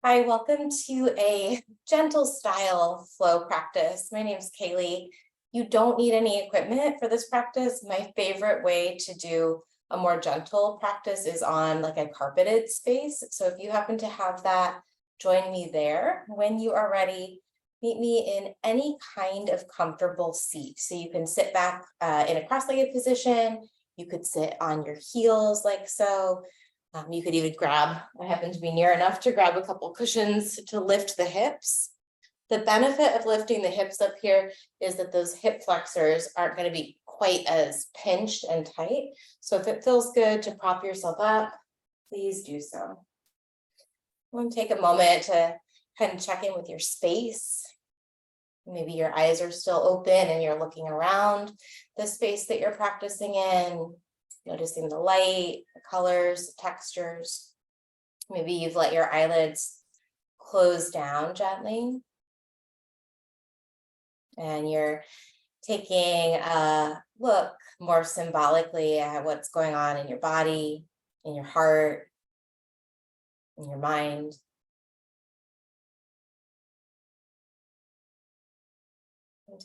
Hi, welcome to a gentle style flow practice. My name is Kaylee. You don't need any equipment for this practice. My favorite way to do a more gentle practice is on like a carpeted space. So if you happen to have that, join me there. When you are ready, meet me in any kind of comfortable seat. So you can sit back in a cross-legged position. You could sit on your heels like so. You could even grab, I happen to be near enough to grab a couple cushions to lift the hips. The benefit of lifting the hips up here is that those hip flexors aren't going to be quite as pinched and tight. So if it feels good to prop yourself up, please do so. I'm going to take a moment to kind of check in with your space. Maybe your eyes are still open and you're looking around the space that you're practicing in. Noticing the light, the colors, the textures. Maybe you've let your eyelids close down gently. And you're taking a look more symbolically at what's going on in your body, in your heart, in your mind.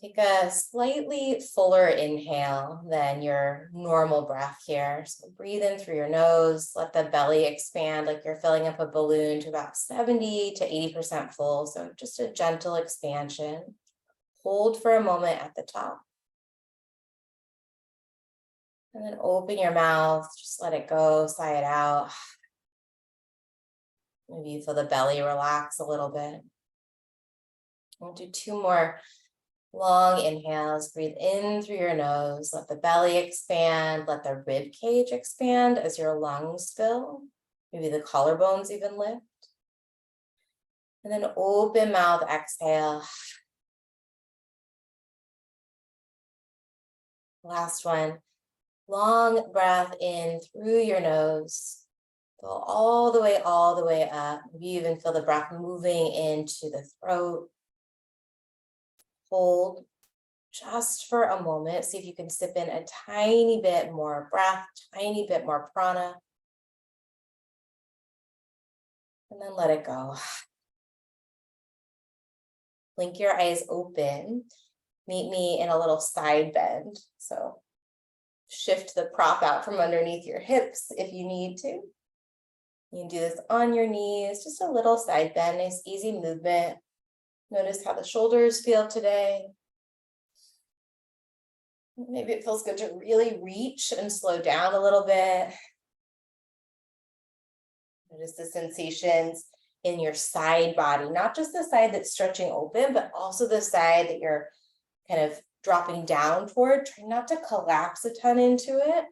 Take a slightly fuller inhale than your normal breath here. So breathe in through your nose, let the belly expand like you're filling up a balloon to about 70 to 80% full. So just a gentle expansion. Hold for a moment at the top. And then open your mouth, just let it go, sigh it out. Maybe you feel the belly relax a little bit. We'll do two more long inhales. Breathe in through your nose, let the belly expand, let the rib cage expand as your lungs fill. Maybe the collarbones even lift. And then open mouth, exhale. Last one, long breath in through your nose. Go all the way up. Maybe you even feel the breath moving into the throat. Hold just for a moment. See if you can sip in a tiny bit more breath, tiny bit more prana. And then let it go. Blink your eyes open. Meet me in a little side bend. So shift the prop out from underneath your hips if you need to. You can do this on your knees, just a little side bend, nice easy movement. Notice how the shoulders feel today. Maybe it feels good to really reach and slow down a little bit. Notice the sensations in your side body, not just the side that's stretching open, but also the side that you're kind of dropping down toward. Try not to collapse a ton into it.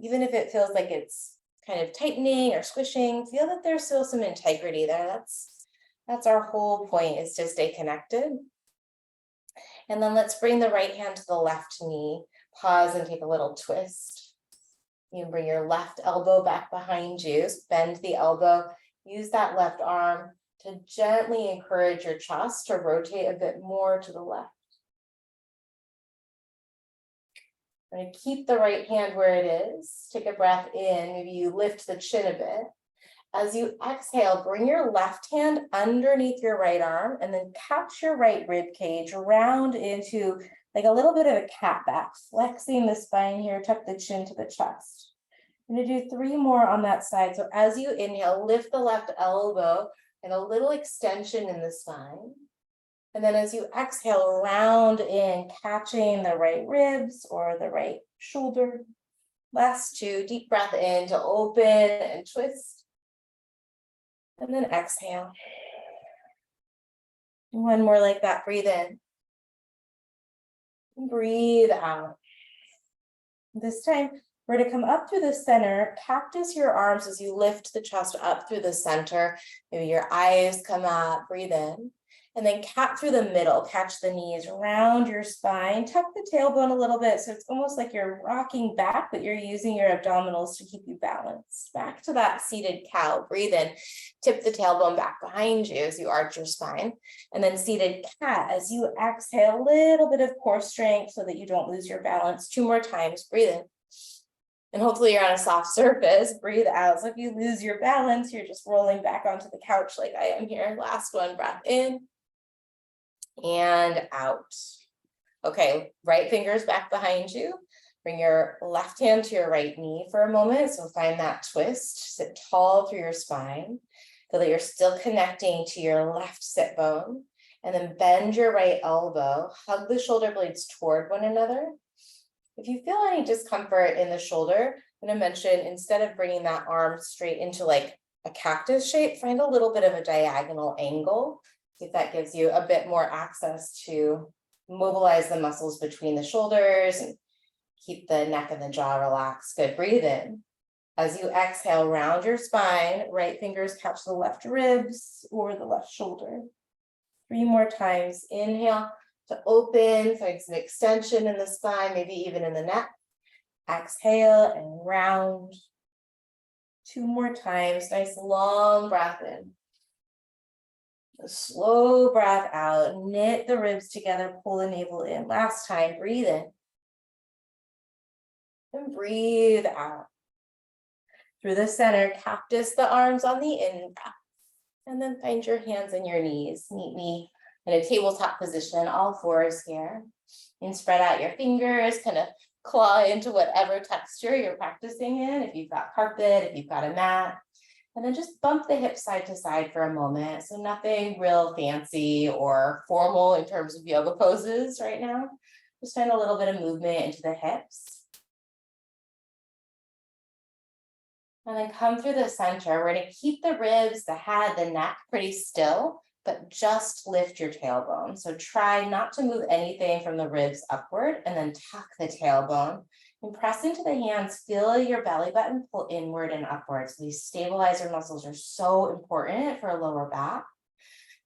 Even if it feels like it's kind of tightening or squishing, feel that there's still some integrity there. That's our whole point, is to stay connected. And then let's bring the right hand to the left knee. Pause and take a little twist. You can bring your left elbow back behind you. Bend the elbow. Use that left arm to gently encourage your chest to rotate a bit more to the left. I'm going to keep the right hand where it is. Take a breath in. Maybe you lift the chin a bit. As you exhale, bring your left hand underneath your right arm and then catch your right rib cage round into like a little bit of a cat back, flexing the spine here, tuck the chin to the chest. I'm going to do 3 more on that side. So as you inhale, lift the left elbow and a little extension in the spine. And then as you exhale, round in, catching the right ribs or the right shoulder. Last 2, deep breath in to open and twist. And then exhale. 1 more like that. Breathe in. Breathe out. This time, we're going to come up through the center, cactus your arms as you lift the chest up through the center. Maybe your eyes come up, breathe in. And then cat through the middle, catch the knees, round your spine, tuck the tailbone a little bit. So it's almost like you're rocking back, but you're using your abdominals to keep you balanced. Back to that seated cow, breathe in, tip the tailbone back behind you as you arch your spine. And then seated cat, as you exhale, a little bit of core strength so that you don't lose your balance. 2 more times, breathe in. And hopefully you're on a soft surface. Breathe out. So if you lose your balance, you're just rolling back onto the couch like I am here. Last one, breath in and out. Okay, right finger's back behind you. Bring your left hand to your right knee for a moment. So find that twist. Sit tall through your spine. Feel that you're still connecting to your left sit bone. And then bend your right elbow. Hug the shoulder blades toward one another. If you feel any discomfort in the shoulder, I'm going to mention, instead of bringing that arm straight into like a cactus shape, find a little bit of a diagonal angle. See if that gives you a bit more access to mobilize the muscles between the shoulders and keep the neck and the jaw relaxed. Good. Breathe in. As you exhale, round your spine, right fingers catch the left ribs or the left shoulder. 3 more times. Inhale to open, find some extension in the spine, maybe even in the neck. Exhale and round. 2 more times. Nice long breath in. A slow breath out. Knit the ribs together, pull the navel in. Last time, breathe in. And breathe out. Through the center, cactus the arms on the in breath. And then find your hands and your knees. Meet me in a tabletop position, all fours here. And spread out your fingers, kind of claw into whatever texture you're practicing in. If you've got carpet, if you've got a mat. And then just bump the hips side to side for a moment. So nothing real fancy or formal in terms of yoga poses right now. Just find a little bit of movement into the hips. And then come through the center. We're going to keep the ribs, the head, the neck pretty still, but just lift your tailbone. So try not to move anything from the ribs upward, and then tuck the tailbone and press into the hands. Feel your belly button pull inward and upwards. These stabilizer muscles are so important for a lower back.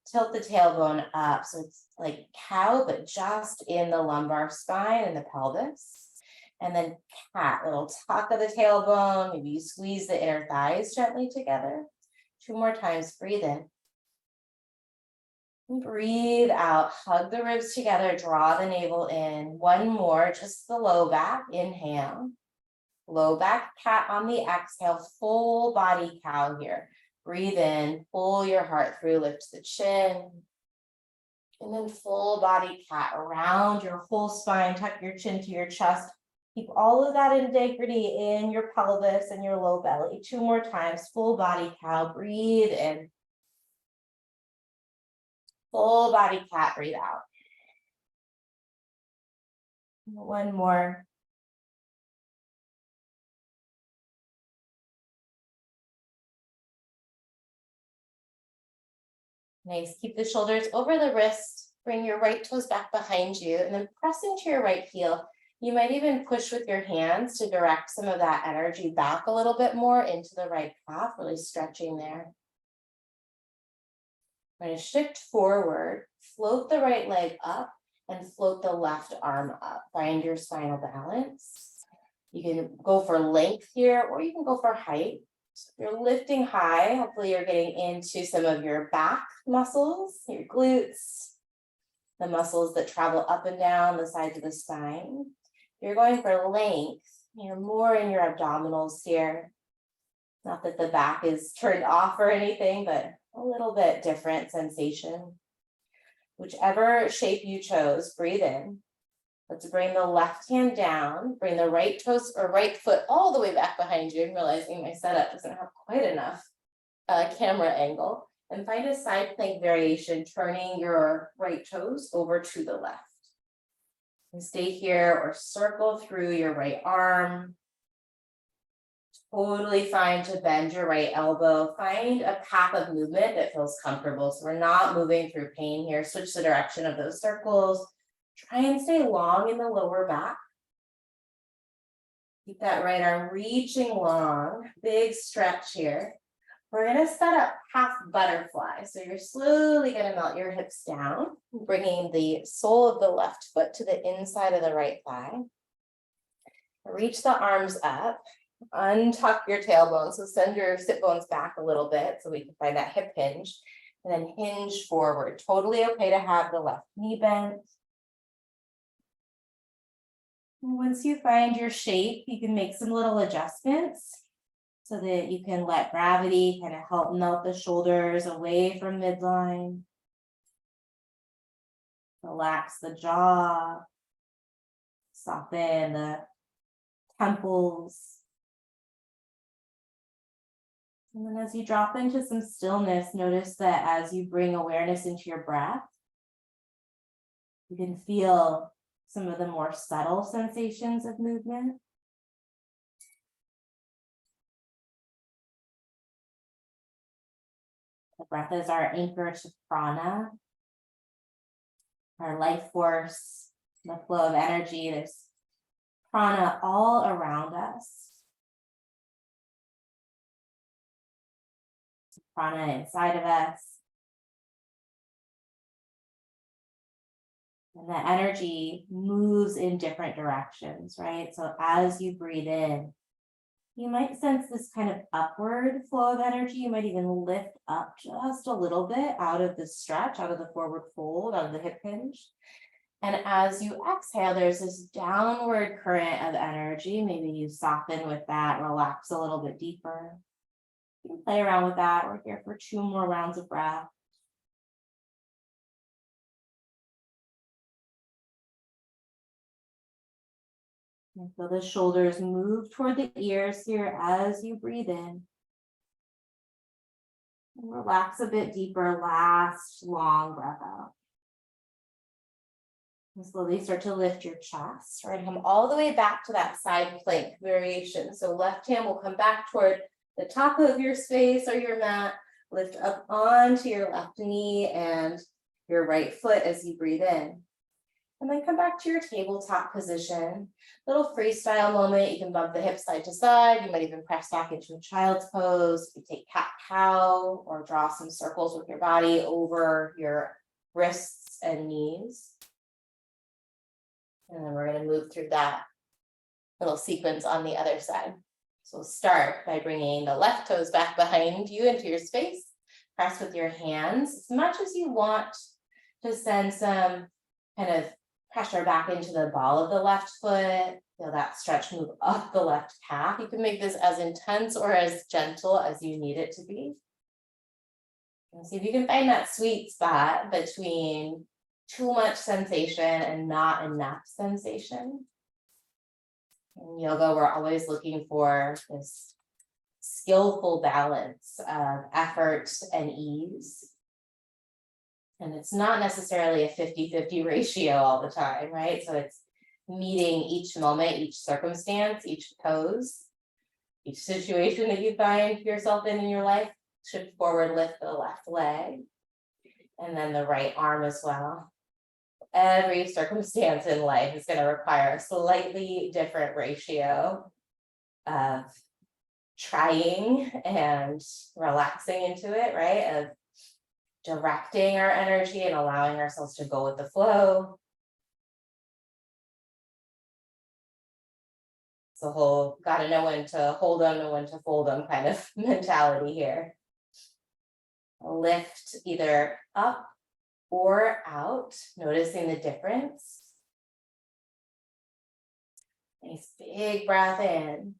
Tilt the tailbone up. So it's like cow, but just in the lumbar spine and the pelvis. And then cat, little tuck of the tailbone. Maybe you squeeze the inner thighs gently together. 2 more times. Breathe in. And breathe out. Hug the ribs together. Draw the navel in. 1 more. Just the low back. Inhale. Low back cat on the exhale. Full body cow here. Breathe in. Pull your heart through. Lift the chin. And then full body cat around your whole spine. Tuck your chin to your chest. Keep all of that integrity in your pelvis and your low belly. 2 more times. Full body cow. Breathe in. Full body cat. Breathe out. 1 more. Nice. Keep the shoulders over the wrist. Bring your right toes back behind you and then press into your right heel. You might even push with your hands to direct some of that energy back a little bit more into the right calf, really stretching there. We're going to shift forward, float the right leg up and float the left arm up. Find your spinal balance. You can go for length here, or you can go for height. So if you're lifting high, hopefully you're getting into some of your back muscles, your glutes, the muscles that travel up and down the sides of the spine. You're going for length, you're more in your abdominals here. Not that the back is turned off or anything, but a little bit different sensation. Whichever shape you chose, breathe in. Let's bring the left hand down, bring the right toes or right foot all the way back behind you. I'm realizing my setup doesn't have quite enough camera angle. And find a side plank variation, turning your right toes over to the left. And stay here or circle through your right arm. Totally fine to bend your right elbow. Find a path of movement that feels comfortable. So we're not moving through pain here. Switch the direction of those circles. Try and stay long in the lower back. Keep that right arm reaching long. Big stretch here. We're going to set up half butterfly. So you're slowly going to melt your hips down, bringing the sole of the left foot to the inside of the right thigh. Reach the arms up, untuck your tailbone. So send your sit bones back a little bit so we can find that hip hinge, and then hinge forward. Totally okay to have the left knee bent. Once you find your shape, you can make some little adjustments so that you can let gravity kind of help melt the shoulders away from midline. Relax the jaw, soften the temples. And then as you drop into some stillness, notice that as you bring awareness into your breath, you can feel some of the more subtle sensations of movement. The breath is our anchor to prana, our life force, the flow of energy. There's prana all around us. Prana inside of us. And the energy moves in different directions, right? So as you breathe in, you might sense this kind of upward flow of energy. You might even lift up just a little bit out of the stretch, out of the forward fold, out of the hip hinge. And as you exhale, there's this downward current of energy. Maybe you soften with that, relax a little bit deeper. You can play around with that. We're here for 2 more rounds of breath. And so the shoulders move toward the ears here as you breathe in. And relax a bit deeper, last long breath out. And slowly start to lift your chest, right? Come all the way back to that side plank variation. So left hand will come back toward the top of your space or your mat. Lift up onto your left knee and your right foot as you breathe in. And then come back to your tabletop position. Little freestyle moment. You can bump the hips side to side. You might even press back into a child's pose. You take cat-cow or draw some circles with your body over your wrists and knees. And then we're going to move through that little sequence on the other side. So start by bringing the left toes back behind you into your space. Press with your hands as much as you want to send some kind of pressure back into the ball of the left foot. Feel that stretch move up the left calf. You can make this as intense or as gentle as you need it to be. And see if you can find that sweet spot between too much sensation and not enough sensation. In yoga, we're always looking for this skillful balance of effort and ease. And it's not necessarily a 50-50 ratio all the time, right? So it's meeting each moment, each circumstance, each pose, each situation that you find yourself in your life. Should forward lift the left leg and then the right arm as well. Every circumstance in life is going to require a slightly different ratio of trying and relaxing into it, right? Of directing our energy and allowing ourselves to go with the flow. It's a whole gotta know when to hold them and when to fold them kind of mentality here. Lift either up or out, noticing the difference. Nice big breath in.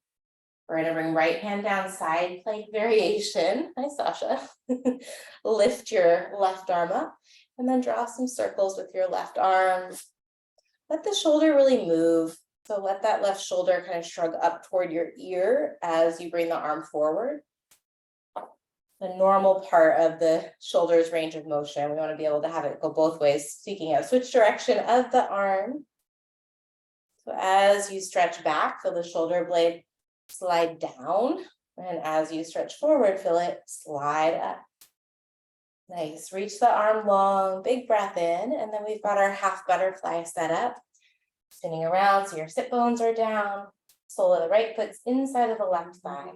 We're going to bring right hand down, side plank variation. Hi, Sasha. Lift your left arm up and then draw some circles with your left arm. Let the shoulder really move. So let that left shoulder kind of shrug up toward your ear as you bring the arm forward. The normal part of the shoulder's range of motion. We want to be able to have it go both ways. Speaking of, switch direction of the arm. So as you stretch back, feel the shoulder blade slide down. And as you stretch forward, feel it slide up. Nice. Reach the arm long, big breath in. And then we've got our half butterfly set up. Spinning around so your sit bones are down. Sole of the right foot's inside of the left thigh.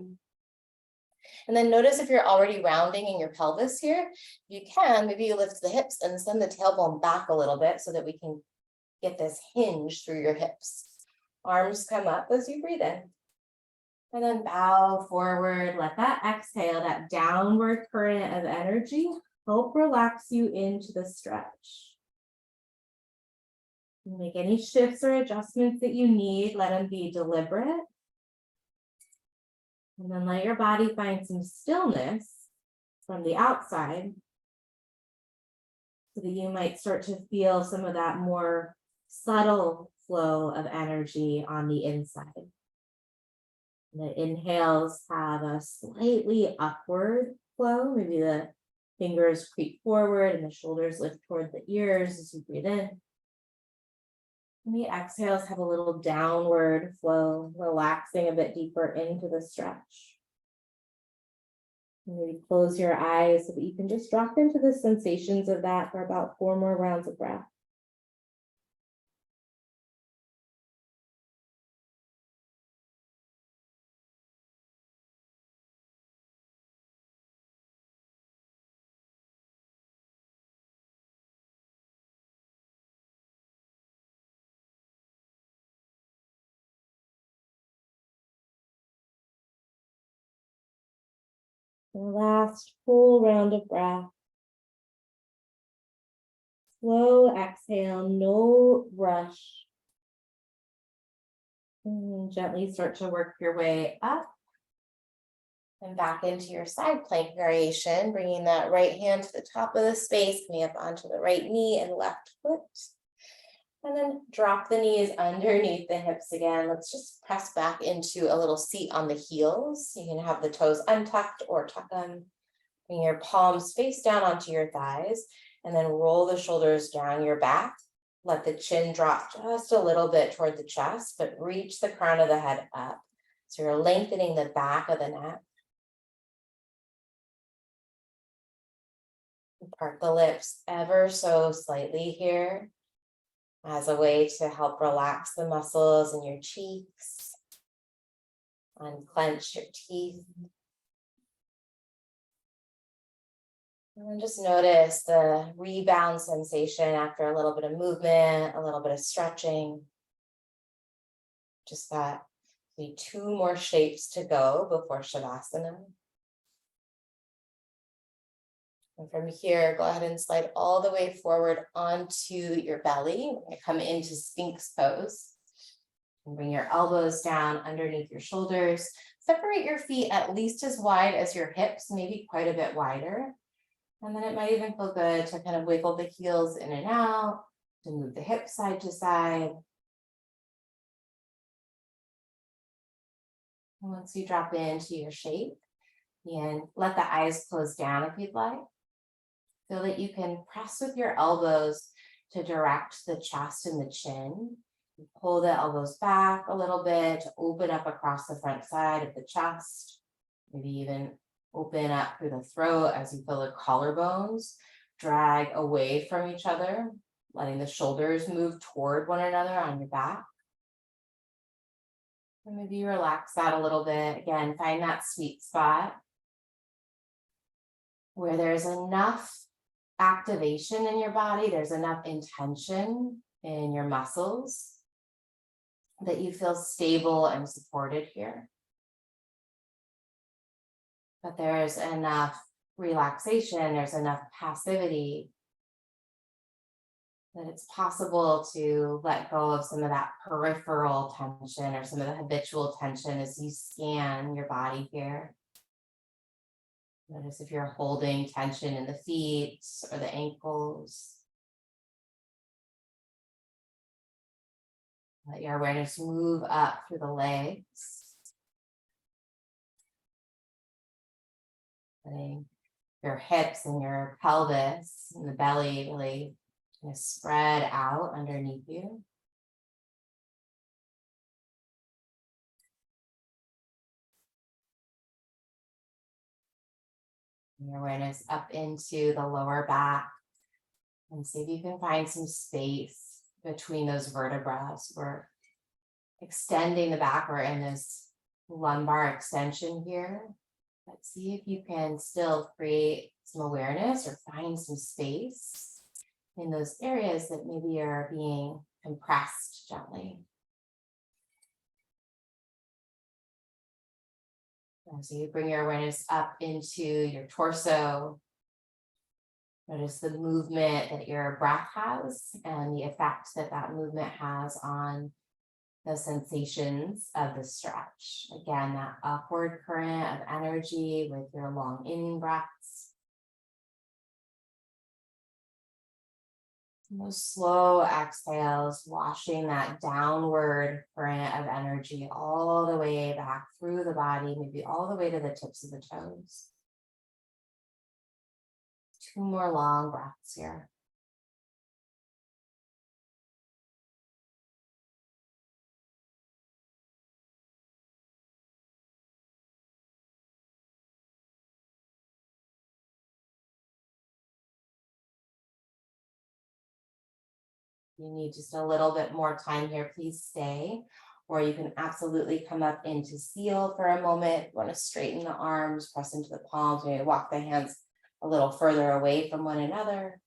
And then notice if you're already rounding in your pelvis here, if you can, maybe you lift the hips and send the tailbone back a little bit so that we can get this hinge through your hips. Arms come up as you breathe in. And then bow forward, let that exhale, that downward current of energy, help relax you into the stretch. Make any shifts or adjustments that you need, let them be deliberate. And then let your body find some stillness from the outside so that you might start to feel some of that more subtle flow of energy on the inside. The inhales have a slightly upward flow. Maybe the fingers creep forward and the shoulders lift toward the ears as you breathe in. And the exhales have a little downward flow, relaxing a bit deeper into the stretch. Maybe close your eyes so that you can just drop into the sensations of that for about 4 more rounds of breath. The last full round of breath. Slow exhale, no rush. And gently start to work your way up and back into your side plank variation, bringing that right hand to the top of the space, coming up onto the right knee and left foot. And then drop the knees underneath the hips again. Let's just press back into a little seat on the heels. You can have the toes untucked or tuck them. Bring your palms face down onto your thighs and then roll the shoulders down your back. Let the chin drop just a little bit toward the chest, but reach the crown of the head up. So you're lengthening the back of the neck. Part the lips ever so slightly here as a way to help relax the muscles in your cheeks, unclench your teeth. And then just notice the rebound sensation after a little bit of movement, a little bit of stretching. Just got maybe 2 more shapes to go before Shavasana. And from here, go ahead and slide all the way forward onto your belly. We're going to come into Sphinx pose. And bring your elbows down underneath your shoulders. Separate your feet at least as wide as your hips, maybe quite a bit wider. And then it might even feel good to kind of wiggle the heels in and out, to move the hips side to side. And once you drop into your shape, and let the eyes close down if you'd like. Feel that you can press with your elbows to direct the chest and the chin. Pull the elbows back a little bit to open up across the front side of the chest. Maybe even open up through the throat as you feel the collarbones drag away from each other, letting the shoulders move toward one another on your back. And maybe relax that a little bit. Again, find that sweet spot where there's enough activation in your body, there's enough intention in your muscles that you feel stable and supported here. But there's enough relaxation, there's enough passivity that it's possible to let go of some of that peripheral tension or some of the habitual tension as you scan your body here. Notice if you're holding tension in the feet or the ankles. Let your awareness move up through the legs. Letting your hips and your pelvis and the belly really kind of spread out underneath you. Your awareness up into the lower back, and see if you can find some space between those vertebrae. We're extending the back. We're in this lumbar extension here. But see if you can still create some awareness or find some space in those areas that maybe are being compressed gently. So you bring your awareness up into your torso, Notice the movement that your breath has and the effect that that movement has on the sensations of the stretch. Again, that upward current of energy with your long in breaths. And those slow exhales, washing that downward current of energy all the way back through the body, maybe all the way to the tips of the toes. 2 more long breaths here. You need just a little bit more time here, please stay. Or you can absolutely come up into seal for a moment. You want to straighten the arms, press into the palms, maybe walk the hands a little further away from one another.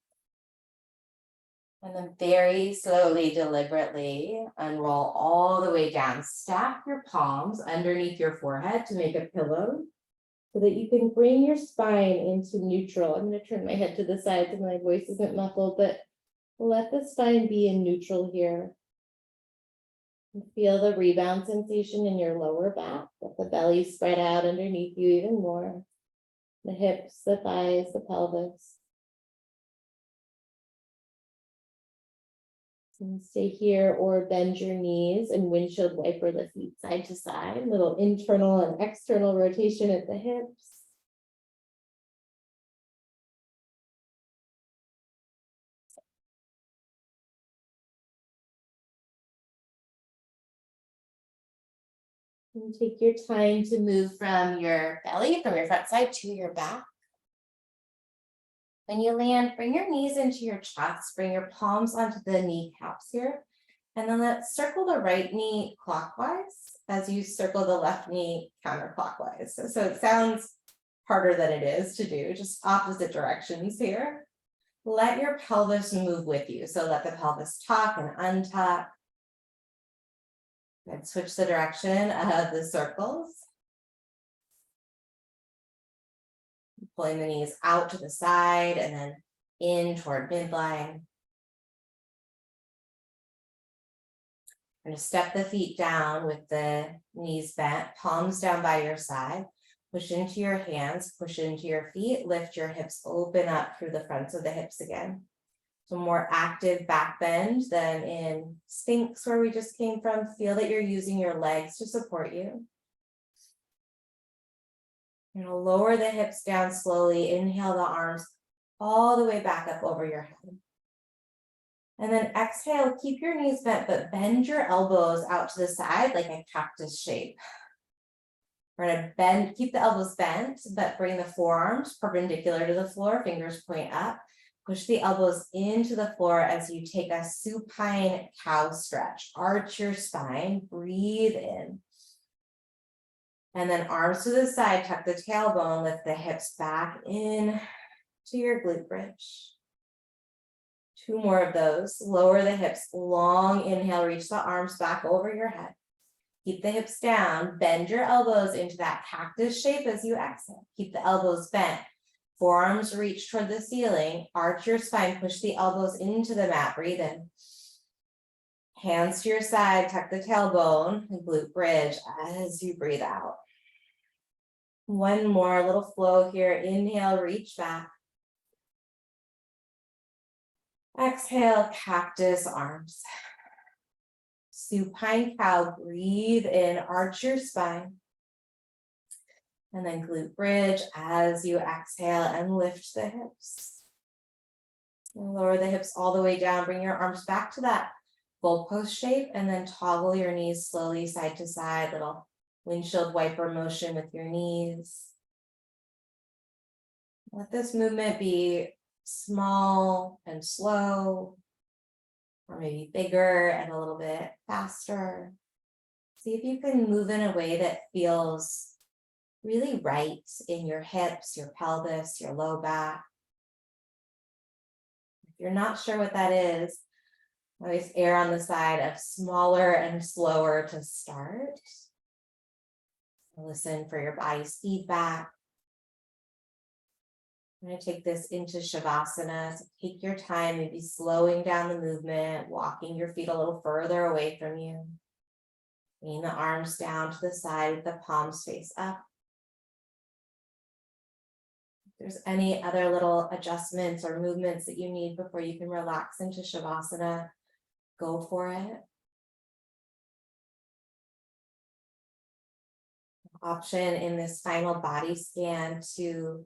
And then very slowly, deliberately unroll all the way down. Stack your palms underneath your forehead to make a pillow so that you can bring your spine into neutral. I'm going to turn my head to the side so my voice isn't muffled, but let the spine be in neutral here. And feel the rebound sensation in your lower back. Let the belly spread out underneath you even more. The hips, the thighs, the pelvis. And stay here or bend your knees and windshield wiper the feet side to side. Little internal and external rotation at the hips. And take your time to move from your belly, from your front side to your back. When you land, bring your knees into your chest, bring your palms onto the kneecaps here. And then let's circle the right knee clockwise as you circle the left knee counterclockwise. So it sounds harder than it is to do, just opposite directions here. Let your pelvis move with you. So let the pelvis tuck and untuck. And switch the direction of the circles. Pulling the knees out to the side and then in toward midline. We're going to step the feet down with the knees bent, palms down by your side. Push into your hands, push into your feet, lift your hips, open up through the fronts of the hips again. So more active back bend than in Sphinx where we just came from. Feel that you're using your legs to support you. You're going to lower the hips down slowly. Inhale the arms all the way back up over your head. And then exhale, keep your knees bent, but bend your elbows out to the side like a cactus shape. We're going to bend, keep the elbows bent, but bring the forearms perpendicular to the floor, fingers point up. Push the elbows into the floor as you take a supine cow stretch. Arch your spine, breathe in. And then arms to the side, tuck the tailbone, lift the hips back in to your glute bridge. 2 more of those. Lower the hips, long inhale, reach the arms back over your head. Keep the hips down, bend your elbows into that cactus shape as you exhale. Keep the elbows bent. Forearms reach toward the ceiling, arch your spine, push the elbows into the mat, breathe in. Hands to your side, tuck the tailbone and glute bridge as you breathe out. 1 more, little flow here. Inhale, reach back. Exhale, cactus arms. Supine cow, breathe in, arch your spine. And then glute bridge as you exhale and lift the hips. And lower the hips all the way down. Bring your arms back to that goalpost shape and then toggle your knees slowly side to side. Little windshield wiper motion with your knees. Let this movement be small and slow, or maybe bigger and a little bit faster. See if you can move in a way that feels really right in your hips, your pelvis, your low back. If you're not sure what that is, always err on the side of smaller and slower to start. Listen for your body's feedback. I'm going to take this into Shavasana. So take your time, maybe slowing down the movement, walking your feet a little further away from you. Bringing the arms down to the side with the palms face up. If there's any other little adjustments or movements that you need before you can relax into Shavasana, go for it. Option in this final body scan to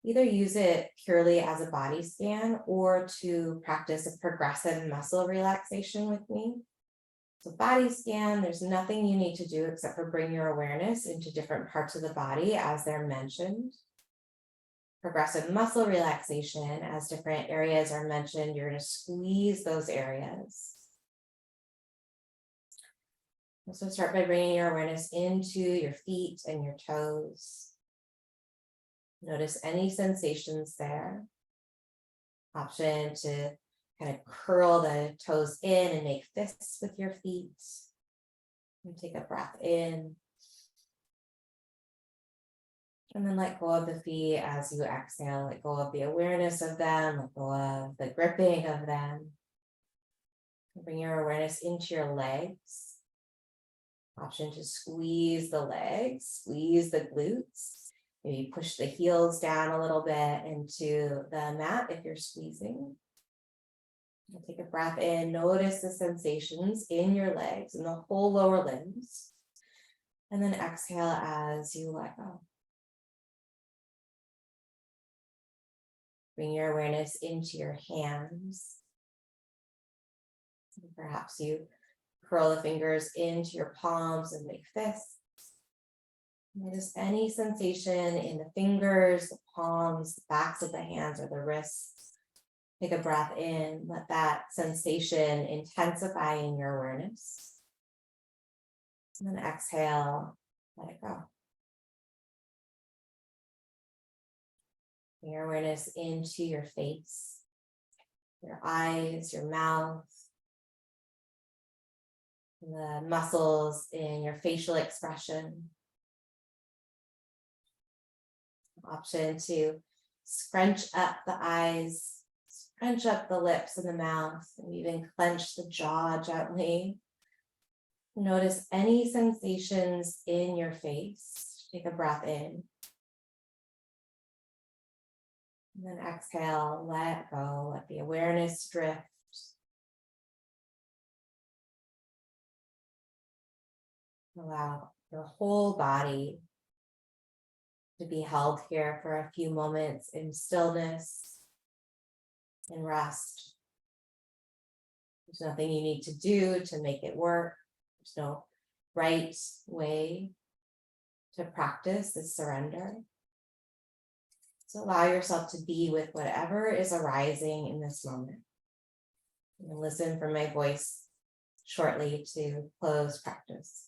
either use it purely as a body scan or to practice a progressive muscle relaxation with me. So body scan, there's nothing you need to do except for bring your awareness into different parts of the body as they're mentioned. Progressive muscle relaxation, as different areas are mentioned, you're going to squeeze those areas. So start by bringing your awareness into your feet and your toes. Notice any sensations there. Option to kind of curl the toes in and make fists with your feet. And take a breath in. And then let go of the feet as you exhale. Let go of the awareness of them. Let go of the gripping of them. Bring your awareness into your legs. Option to squeeze the legs, squeeze the glutes. Maybe push the heels down a little bit into the mat if you're squeezing. And take a breath in. Notice the sensations in your legs and the whole lower limbs. And then exhale as you let go. Bring your awareness into your hands. And perhaps you curl the fingers into your palms and make fists. Notice any sensation in the fingers, the palms, the backs of the hands, or the wrists. Take a breath in. Let that sensation intensify in your awareness. And then exhale, let it go. Bring your awareness into your face, your eyes, your mouth, the muscles in your facial expression. Option to scrunch up the eyes, scrunch up the lips and the mouth, and even clench the jaw gently. Notice any sensations in your face. Take a breath in. And then exhale, let go, let the awareness drift. Allow your whole body to be held here for a few moments in stillness and rest. There's nothing you need to do to make it work. There's no right way to practice this surrender. So allow yourself to be with whatever is arising in this moment. And listen for my voice shortly to close practice.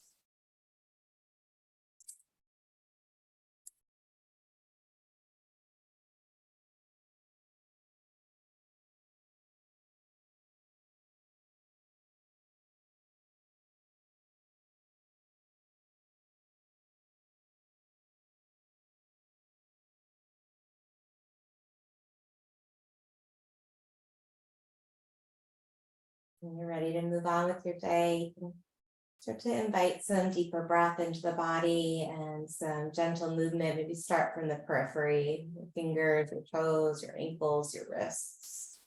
When you're ready to move on with your day, you can start to invite some deeper breath into the body and some gentle movement. Maybe start from the periphery, your fingers, your toes, your ankles, your wrists.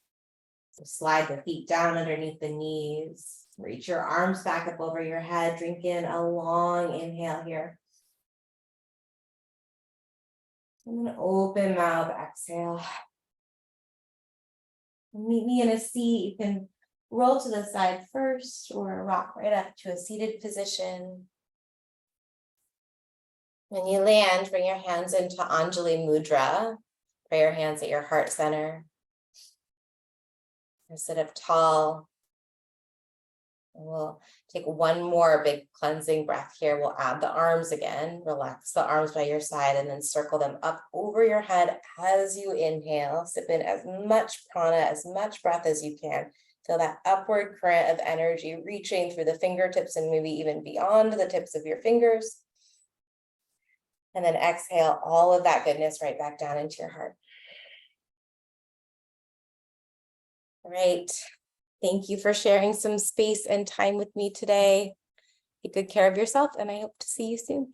So slide the feet down underneath the knees. Reach your arms back up over your head. Drink in a long inhale here. And then open mouth, exhale. Meet me in a seat. You can roll to the side first or rock right up to a seated position. When you land, bring your hands into Anjali Mudra. Pray your hands at your heart center. Or sit up tall. And we'll take one more big cleansing breath here. We'll add the arms again. Relax the arms by your side and then circle them up over your head as you inhale. Sip in as much prana, as much breath as you can. Feel that upward current of energy reaching through the fingertips and maybe even beyond the tips of your fingers. And then exhale all of that goodness right back down into your heart. All right. Thank you for sharing some space and time with me today. Take good care of yourself, and I hope to see you soon.